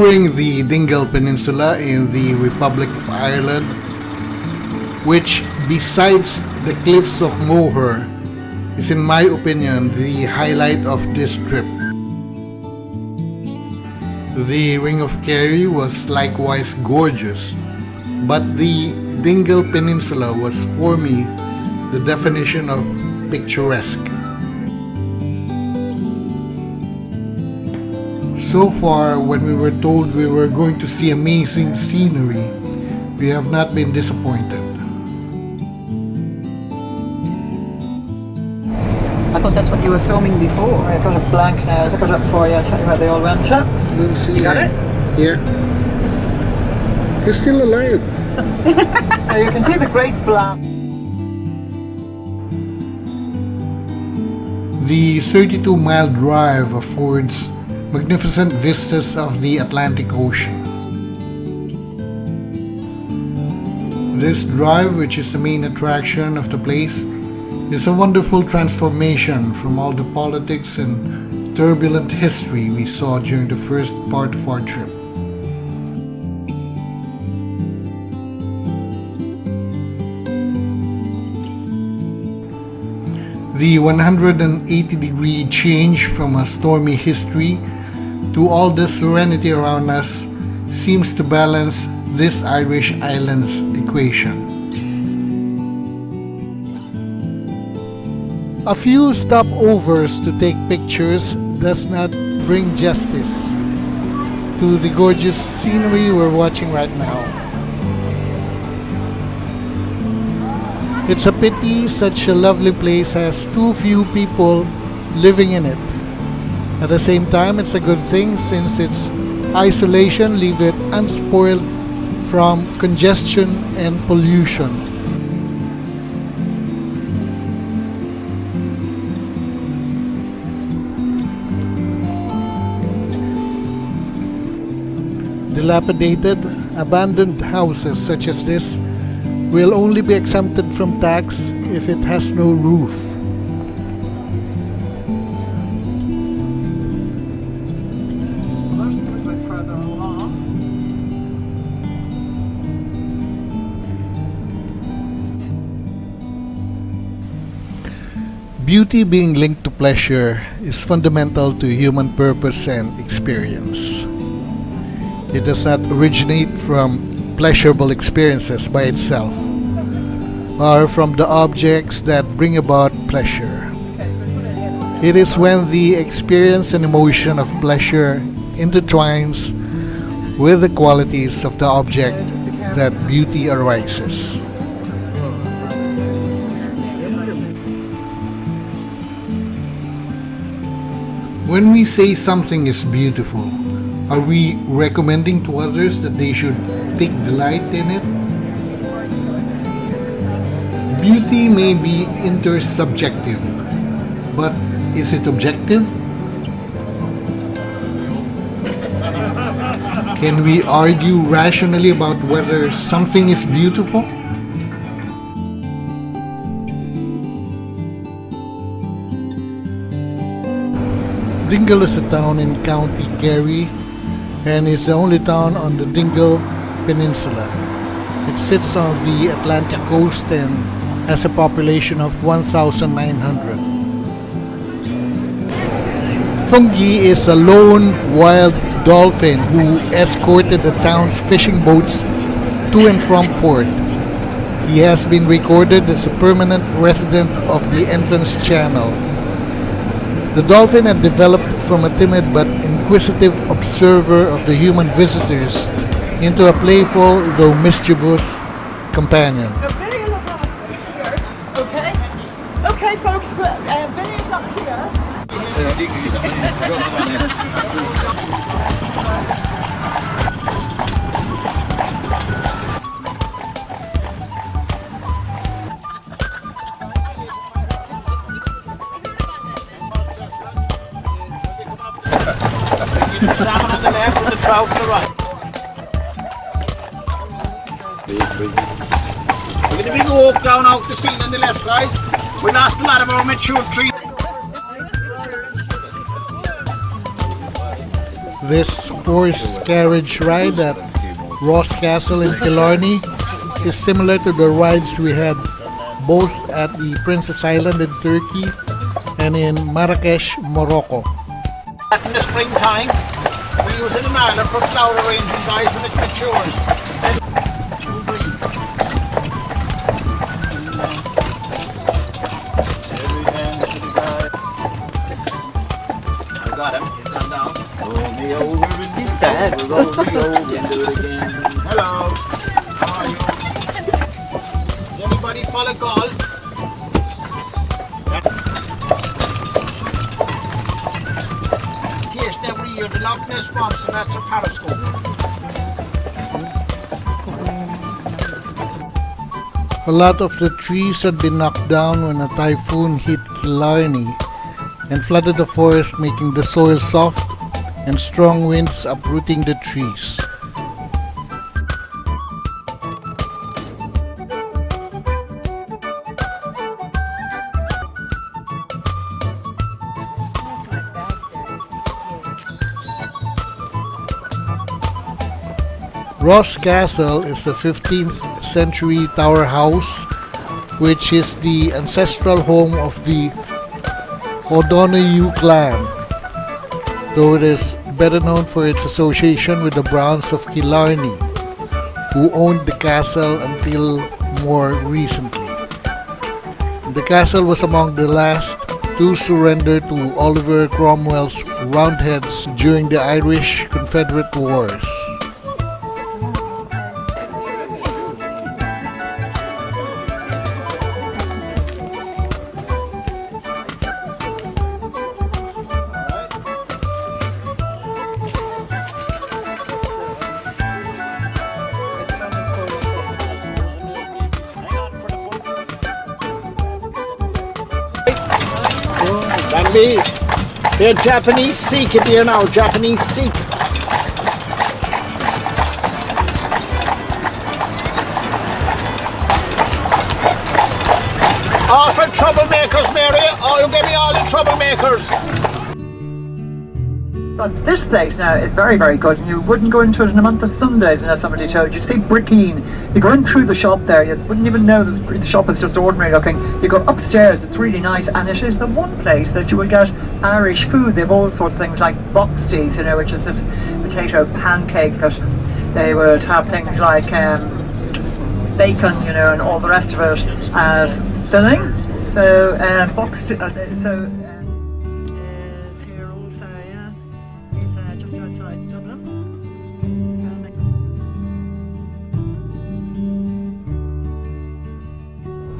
touring the Dingle Peninsula in the Republic of Ireland, which, besides the cliffs of Moher, is in my opinion the highlight of this trip. The Ring of Kerry was likewise gorgeous, but the Dingle Peninsula was for me the definition of picturesque. So far, when we were told we were going to see amazing scenery, we have not been disappointed. I thought that's what you were filming before. I've got it blank now. Look it up for you. I'll tell you where they all went to. We'll see. You got it? Here. He's still alive. So you can see the Great Blast. The 32-mile drive affords magnificent vistas of the Atlantic Ocean. This drive, which is the main attraction of the place, is a wonderful transformation from all the politics and turbulent history we saw during the first part of our trip. The 180-degree change from a stormy history to all the serenity around us seems to balance this Irish island's equation. A few stopovers to take pictures does not bring justice to the gorgeous scenery we're watching right now. It's a pity such a lovely place has too few people living in it. At the same time, it's a good thing since its isolation leaves it unspoiled from congestion and pollution. Dilapidated, abandoned houses such as this will only be exempted from tax if it has no roof. Beauty being linked to pleasure is fundamental to human purpose and experience. It does not originate from pleasurable experiences by itself, or from the objects that bring about pleasure. It is when the experience and emotion of pleasure intertwines with the qualities of the object that beauty arises. When we say something is beautiful, are we recommending to others that they should take delight in it? Beauty may be intersubjective, but is it objective? Can we argue rationally about whether something is beautiful? Dingle is a town in County Kerry and is the only town on the Dingle Peninsula. It sits on the Atlantic coast and has a population of 1,900. Fungi is a lone wild dolphin who escorted the town's fishing boats to and from port. He has been recorded as a permanent resident of the entrance channel. The dolphin had developed from a timid but inquisitive observer of the human visitors into a playful though mischievous companion. So Vinny is up here, okay? Okay, folks, Vinny is up here. Salmon on the left and the trout on the right. We're going to be walk down out the field on the left, guys. We lost a lot of our mature trees. This horse carriage ride at Ross Castle in Killarney is similar to the rides we had both at the Princess Island in Turkey and in Marrakesh, Morocco. In the springtime, we use it in Ireland for flower arranging, guys, when it matures. I got him. He's gone down. Roll me over and He's dead. roll me over and do it again. Hello. How are you? Does anybody follow golf? Yes, every year the Loch Ness Monster, that's a periscope. A lot of the trees had been knocked down when a typhoon hit Killarney and flooded the forest, making the soil soft and strong winds uprooting the trees. Ross Castle is a 15th century tower house which is the ancestral home of the O'Donoghue clan, though it is better known for its association with the Browns of Killarney, who owned the castle until more recently. The castle was among the last to surrender to Oliver Cromwell's Roundheads during the Irish Confederate Wars. That'll be they're Japanese Sikh in here now, Japanese Sikh. All for troublemakers, Mary. Oh, you give me all the troublemakers. But this place now is very, very good, and you wouldn't go into it in a month of Sundays unless somebody told you. You see Brickeen, you go in through the shop there, you wouldn't even know the shop is just ordinary looking. You go upstairs, it's really nice, and it is the one place that you will get Irish food. They have all sorts of things like boxties, you know, which is this potato pancake that they would have things like bacon, you know, and all the rest of it as filling. So boxty, is here also, yeah. He's just outside Dublin.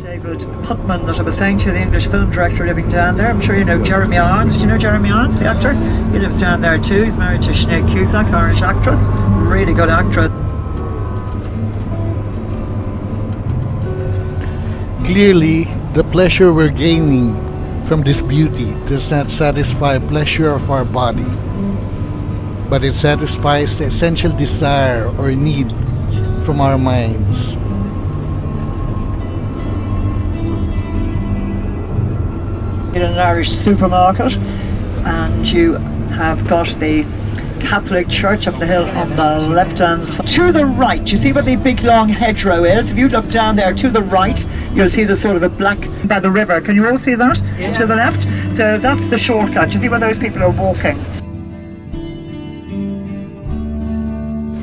David Putman, that I was saying to, the English film director living down there. I'm sure you know Jeremy Irons. Do you know Jeremy Irons, the actor? He lives down there too. He's married to Sinead Cusack, Irish actress. Really good actress. Clearly, the pleasure we're gaining from this beauty does not satisfy pleasure of our body, but it satisfies the essential desire or need from our minds. In an Irish supermarket, and you have got the Catholic Church up the hill on the left hand side. To the right, you see where the big long hedgerow is? If you look down there to the right, you'll see the sort of a black by the river. Can you all see that? Yeah. To the left? So that's the shortcut. You see where those people are walking?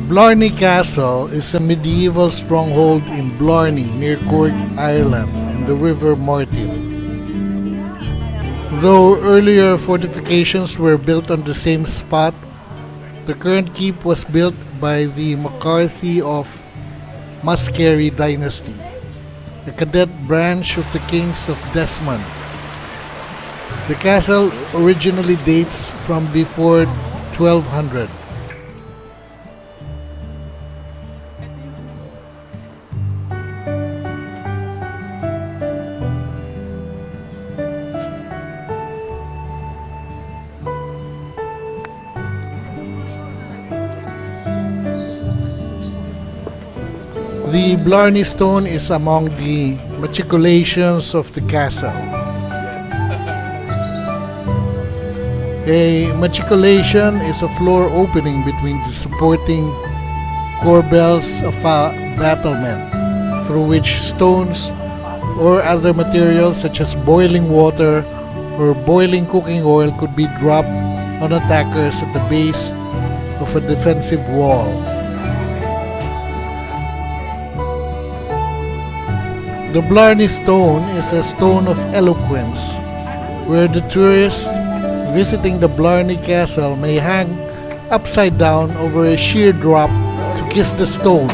Blarney Castle is a medieval stronghold in Blarney near Cork, Ireland, and the River Martin. Though earlier fortifications were built on the same spot, the current keep was built by the McCarthy of Muskerry dynasty, a cadet branch of the kings of Desmond. The castle originally dates from before 1200. The Blarney Stone is among the machicolations of the castle. A matriculation is a floor opening between the supporting corbels of a battlement, through which stones or other materials such as boiling water or boiling cooking oil could be dropped on attackers at the base of a defensive wall. The Blarney Stone is a stone of eloquence, where the tourist visiting the Blarney Castle may hang upside down over a sheer drop to kiss the stone,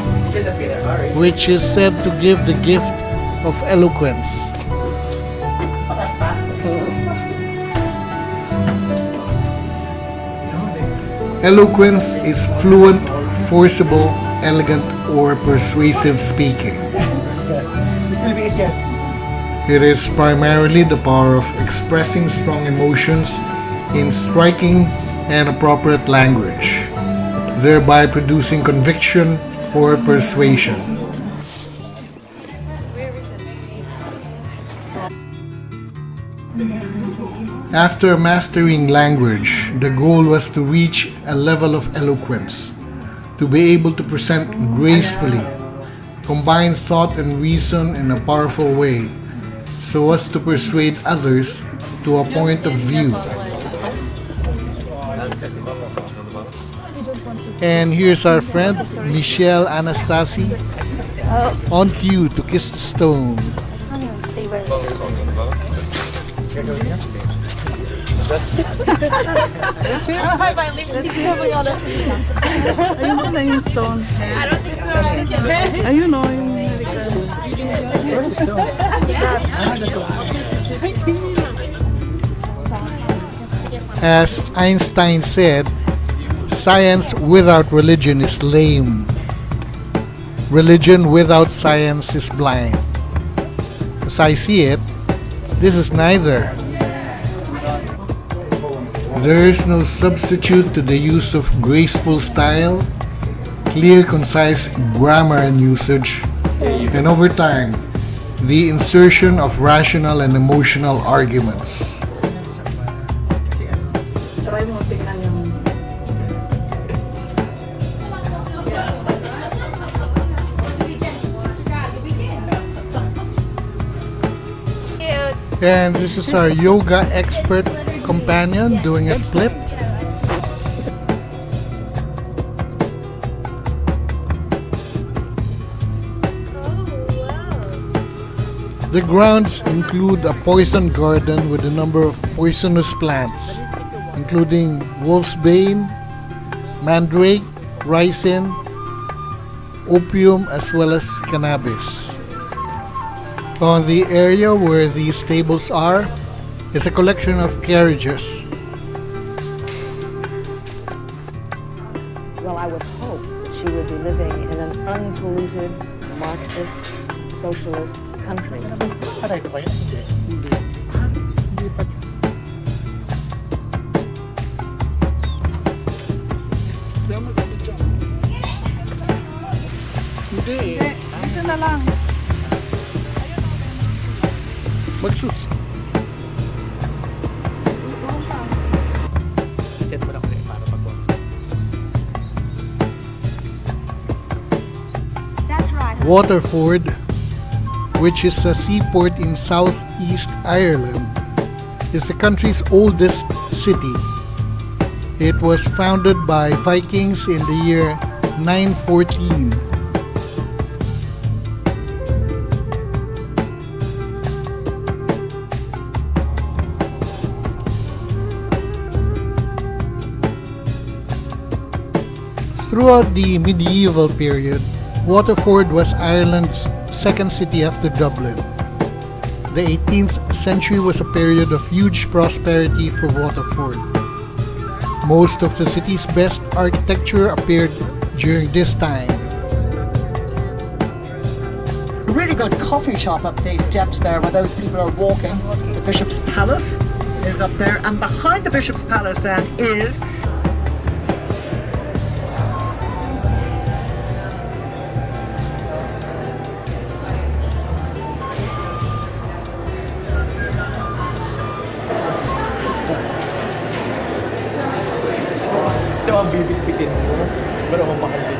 which is said to give the gift of eloquence. Eloquence is fluent, forcible, elegant, or persuasive speaking. It is primarily the power of expressing strong emotions in striking and appropriate language, thereby producing conviction or persuasion. After mastering language, the goal was to reach a level of eloquence, to be able to present gracefully, combine thought and reason in a powerful way, so as to persuade others to a point of view. And here's our friend, Michelle Anastasi, on cue to kiss the stone. My lipstick is probably all that. Ayun po na yung stone. Ayun o, yung As Einstein said, science without religion is lame. Religion without science is blind. As I see it, this is neither. There is no substitute to the use of graceful style, clear, concise grammar and usage, and over time, the insertion of rational and emotional arguments. try mo tingnan yung And this is our yoga expert companion doing a split. The grounds include a poison garden with a number of poisonous plants, including wolfsbane, mandrake, ricin, opium, as well as cannabis. On the area where these tables are is a collection of carriages. Well, I would hope that she would be living in an unpolluted, Marxist, socialist country. dito na lang. Magsus. Waterford, which is a seaport in southeast Ireland, is the country's oldest city. It was founded by Vikings in the year 914. Throughout the medieval period, Waterford was Ireland's second city after Dublin. The 18th century was a period of huge prosperity for Waterford. Most of the city's best architecture appeared during this time. A really good coffee shop up these steps there where those people are walking. The Bishop's Palace is up there, and behind the Bishop's Palace then is naman bibit-bitin mo. Pero mahal din.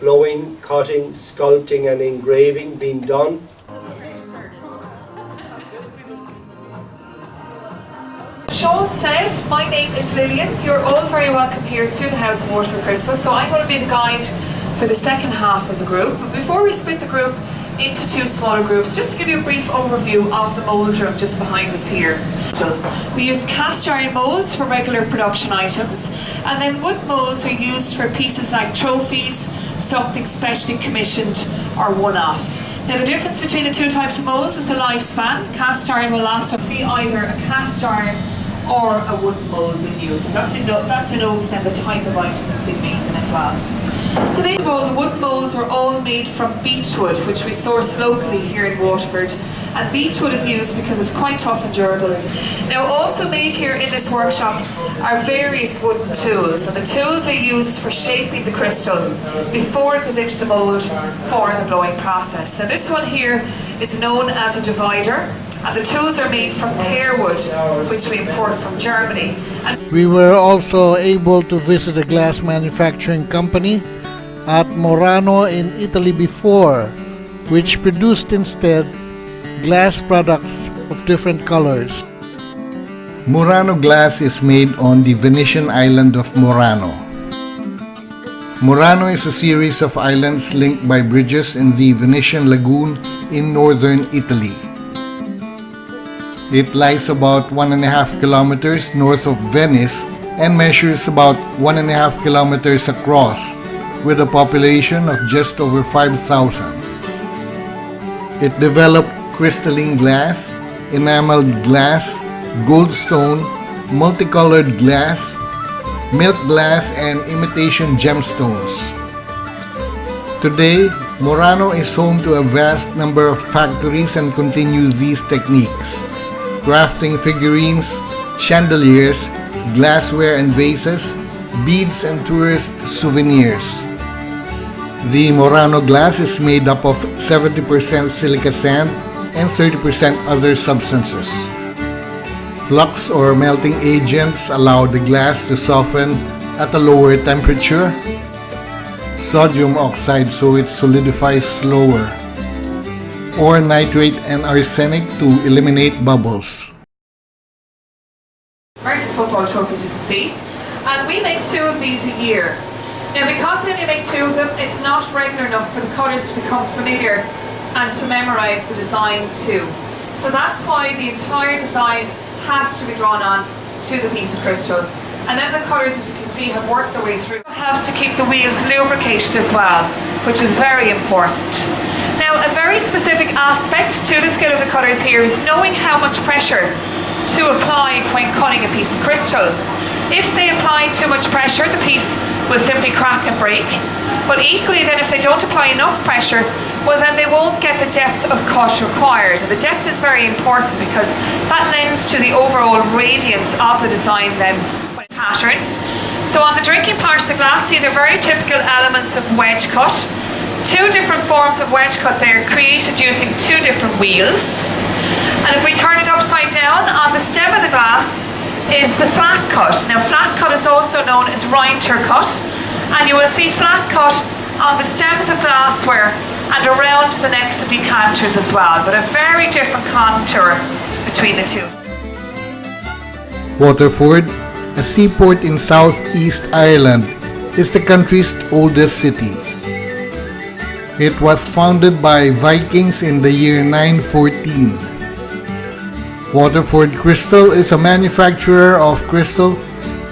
Blowing, cutting, sculpting and engraving being done. Sean said, my name is Lillian. You're all very welcome here to the House of Waterford Crystal. So I'm going to be the guide for the second half of the group. But before we split the group into two smaller groups, just to give you a brief overview of the mould room just behind us here. We use cast iron moulds for regular production items, and then wood moulds are used for pieces like trophies, something specially commissioned or one-off. Now the difference between the two types of moulds is the lifespan. Cast iron will last, see either a cast iron or a wooden mould being used. And that denotes then the type of item that's been made in as well. So these of all, the wood moulds are all made from beechwood, which we source locally here in Waterford. And beechwood is used because it's quite tough and durable. Now also made here in this workshop are various wooden tools, and the tools are used for shaping the crystal before it goes into the mould for the blowing process. Now this one here is known as a divider, and the tools are made from pear wood, which we import from Germany. And We were also able to visit a glass manufacturing company at Murano in Italy before, which produced instead glass products of different colors. Murano glass is made on the Venetian island of Murano. Murano is a series of islands linked by bridges in the Venetian lagoon in northern Italy. It lies about 1.5 kilometers north of Venice and measures about 1.5 kilometers across, with a population of just over 5,000. It developed crystalline glass, enameled glass, goldstone, multicolored glass, milk glass, and imitation gemstones. Today, Murano is home to a vast number of factories and continues these techniques, crafting figurines, chandeliers, glassware and vases, beads and tourist souvenirs. The Murano glass is made up of 70% silica sand and 30% other substances. Flux or melting agents allow the glass to soften at a lower temperature. Sodium oxide so it solidifies slower. Or nitrate and arsenic to eliminate bubbles. American football trophies, you can see. And we make 2 of these a year. Now because we only make 2 of them, it's not regular enough for the cutters to become familiar and to memorise the design too. So that's why the entire design has to be drawn on to the piece of crystal. And then the cutters, as you can see, have worked their way through. It helps to keep the wheels lubricated as well, which is very important. Now, a very specific aspect to the skill of the cutters here is knowing how much pressure to apply when cutting a piece of crystal. If they apply too much pressure, the piece will simply crack and break. But equally then, if they don't apply enough pressure, well then they won't get the depth of cut required. And the depth is very important because that lends to the overall radiance of the design then pattern. So on the drinking part of the glass, these are very typical elements of wedge cut. 2 different forms of wedge cut there created using 2 different wheels. And if we turn it upside down, on the stem of the glass is the flat cut. Now flat cut is also known as rinter cut, and you will see flat cut on the stems of glassware and around the necks of decanters as well, but a very different contour between the two. Waterford, a seaport in southeast Ireland, is the country's oldest city. It was founded by Vikings in the year 914. Waterford Crystal is a manufacturer of crystal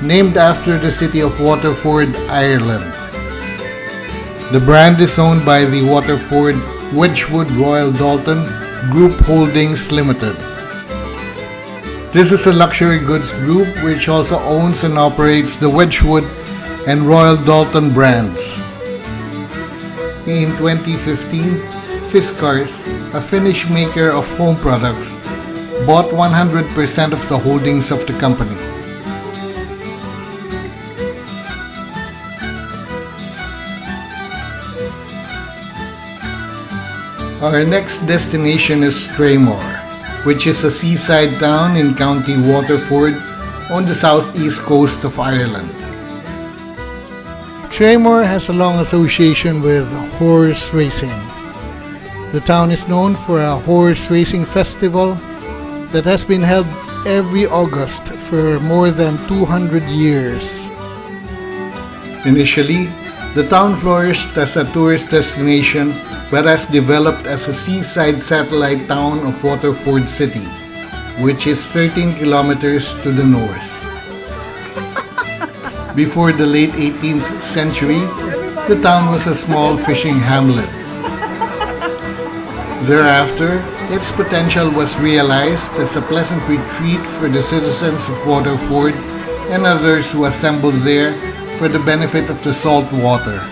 named after the city of Waterford, Ireland. The brand is owned by the Waterford Wedgwood Royal Dalton Group Holdings Limited. This is a luxury goods group which also owns and operates the Wedgwood and Royal Dalton brands. In 2015, Fiskars, a Finnish maker of home products, bought 100% of the holdings of the company. Our next destination is Straymore, which is a seaside town in County Waterford on the southeast coast of Ireland. Straymore has a long association with horse racing. The town is known for a horse racing festival that has been held every August for more than 200 years. Initially, the town flourished as a tourist destination but has developed as a seaside satellite town of Waterford City, which is 13 kilometers to the north. Before the late 18th century, the town was a small fishing hamlet. Thereafter, its potential was realized as a pleasant retreat for the citizens of Waterford and others who assembled there for the benefit of the salt water.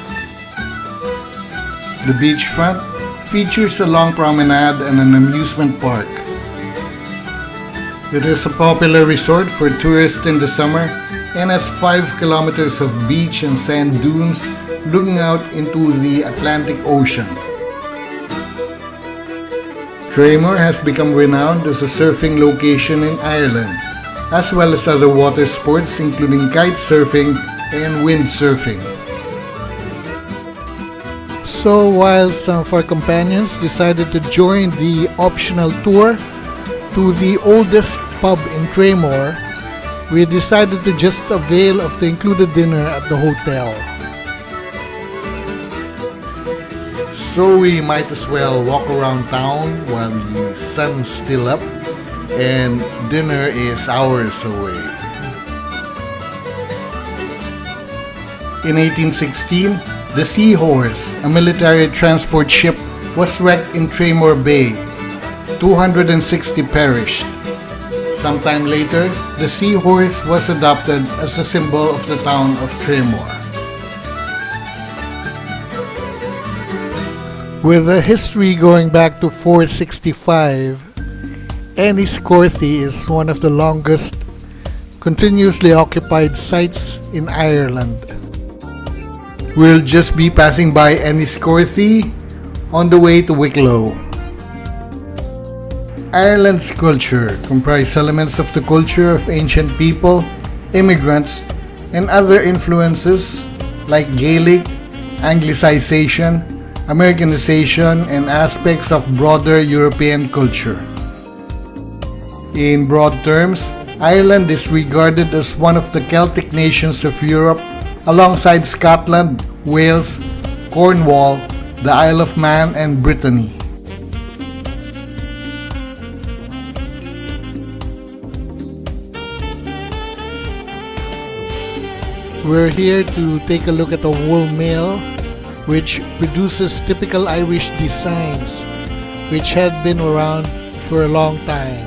The beachfront features a long promenade and an amusement park. It is a popular resort for tourists in the summer and has 5 kilometers of beach and sand dunes looking out into the Atlantic Ocean. Straymore has become renowned as a surfing location in Ireland, as well as other water sports including kite surfing and windsurfing. So while some of our companions decided to join the optional tour to the oldest pub in Straymore, we decided to just avail of the included dinner at the hotel. So we might as well walk around town while the sun's still up and dinner is hours away. In 1816, the Seahorse, a military transport ship, was wrecked in Straymore Bay. 260 perished. Sometime later, the Seahorse was adopted as a symbol of the town of Straymore. With a history going back to 465, Enniscorthy is one of the longest continuously occupied sites in Ireland. We'll just be passing by Enniscorthy on the way to Wicklow. Ireland's culture comprises elements of the culture of ancient people, immigrants, and other influences like Gaelic, Anglicization, Americanization, and aspects of broader European culture. In broad terms, Ireland is regarded as one of the Celtic nations of Europe alongside Scotland, Wales, Cornwall, the Isle of Man, and Brittany. We're here to take a look at a wool mill which produces typical Irish designs which had been around for a long time.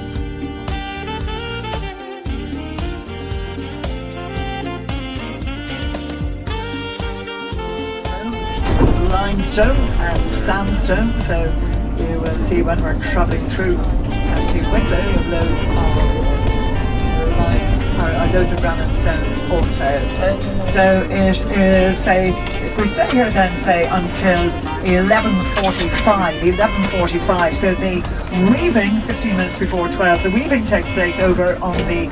Limestone and sandstone, so you will see when we're travelling through to Wicklow, you have loads of granite stone also. So it is, say, if we stay here then, say, until 11:45, so the weaving, 15 minutes before 12, the weaving takes place over on the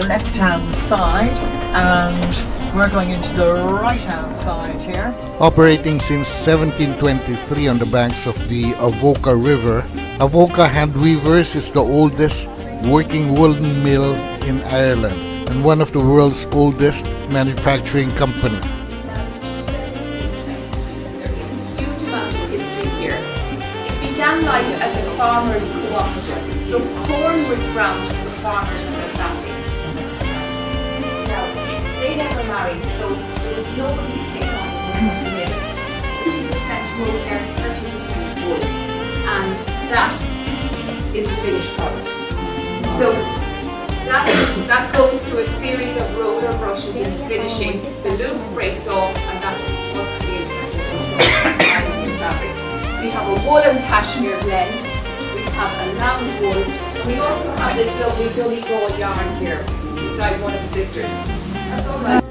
left-hand side, and we're going into the right-hand side here. Operating since 1723 on the banks of the Avoca River, Avoca Handweavers is the oldest working woolen mill in Ireland and one of the world's oldest manufacturing company. Huge amount of history here. It began life as a farmers' cooperative, so corn was ground for the farmers and their families. Now, they never married, so there was nobody to take on the mill. 50% mohair, 30% wool, and that is the finished product. So that goes through a series of roller brushes in finishing. The loop breaks off, and that's what creates the fabric. We have a wool and cashmere blend. We have a lamb's wool, and we also have this lovely Donegal yarn here beside one of the sisters. That's all right.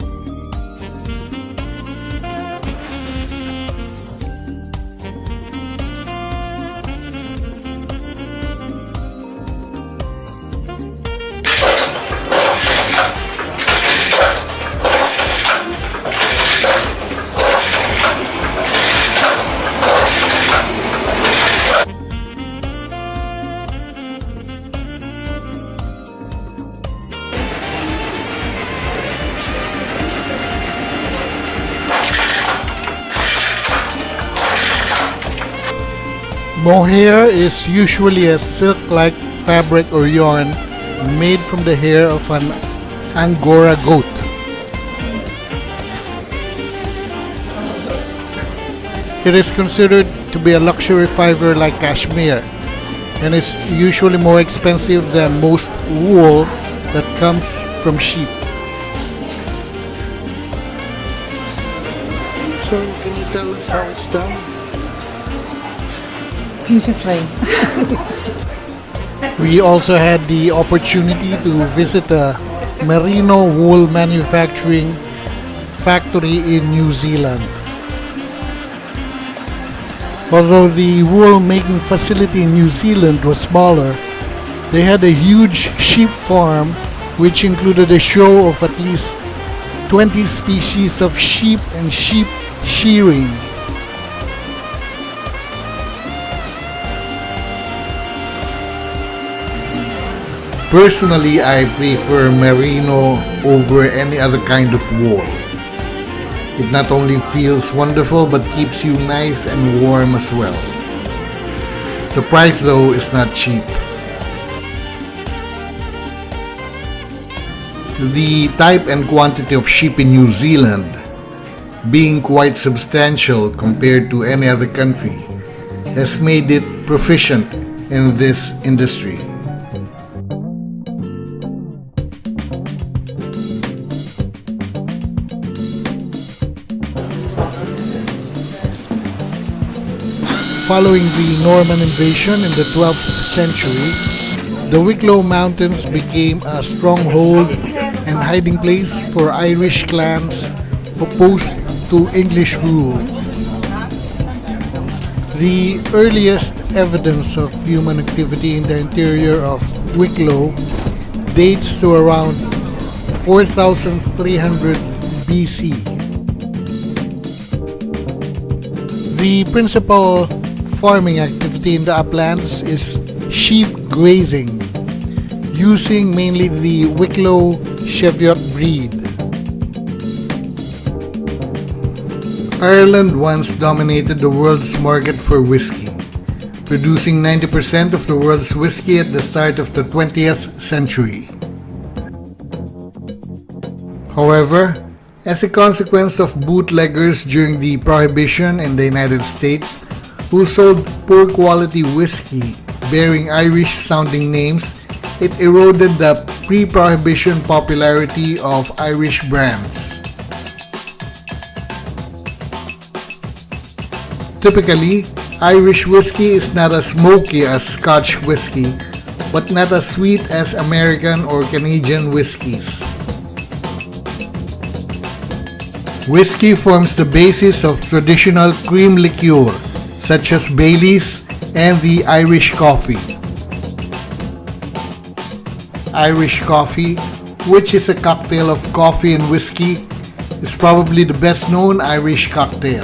Mohair is usually a silk-like fabric or yarn made from the hair of an Angora goat. It is considered to be a luxury fiber like cashmere, and is usually more expensive than most wool that comes from sheep. So, can you tell us how it's done? Beautifully. We also had the opportunity to visit a merino wool manufacturing factory in New Zealand. Although the wool making facility in New Zealand was smaller, they had a huge sheep farm which included a show of at least 20 species of sheep and sheep shearing. Personally, I prefer merino over any other kind of wool. It not only feels wonderful but keeps you nice and warm as well. The price though is not cheap. The type and quantity of sheep in New Zealand being quite substantial compared to any other country has made it proficient in this industry. Following the Norman invasion in the 12th century, the Wicklow Mountains became a stronghold and hiding place for Irish clans opposed to English rule. The earliest evidence of human activity in the interior of Wicklow dates to around 4,300 BC. The principal farming activity in the uplands is sheep grazing, using mainly the Wicklow Cheviot breed. Ireland once dominated the world's market for whiskey, producing 90% of the world's whiskey at the start of the 20th century. However, as a consequence of bootleggers during the Prohibition in the United States, who sold poor quality whiskey bearing Irish sounding names, it eroded the pre-Prohibition popularity of Irish brands. Typically, Irish whiskey is not as smoky as Scotch whiskey, but not as sweet as American or Canadian whiskeys. Whiskey forms the basis of traditional cream liqueur, such as Baileys and the Irish coffee. Irish coffee, which is a cocktail of coffee and whiskey, is probably the best known Irish cocktail.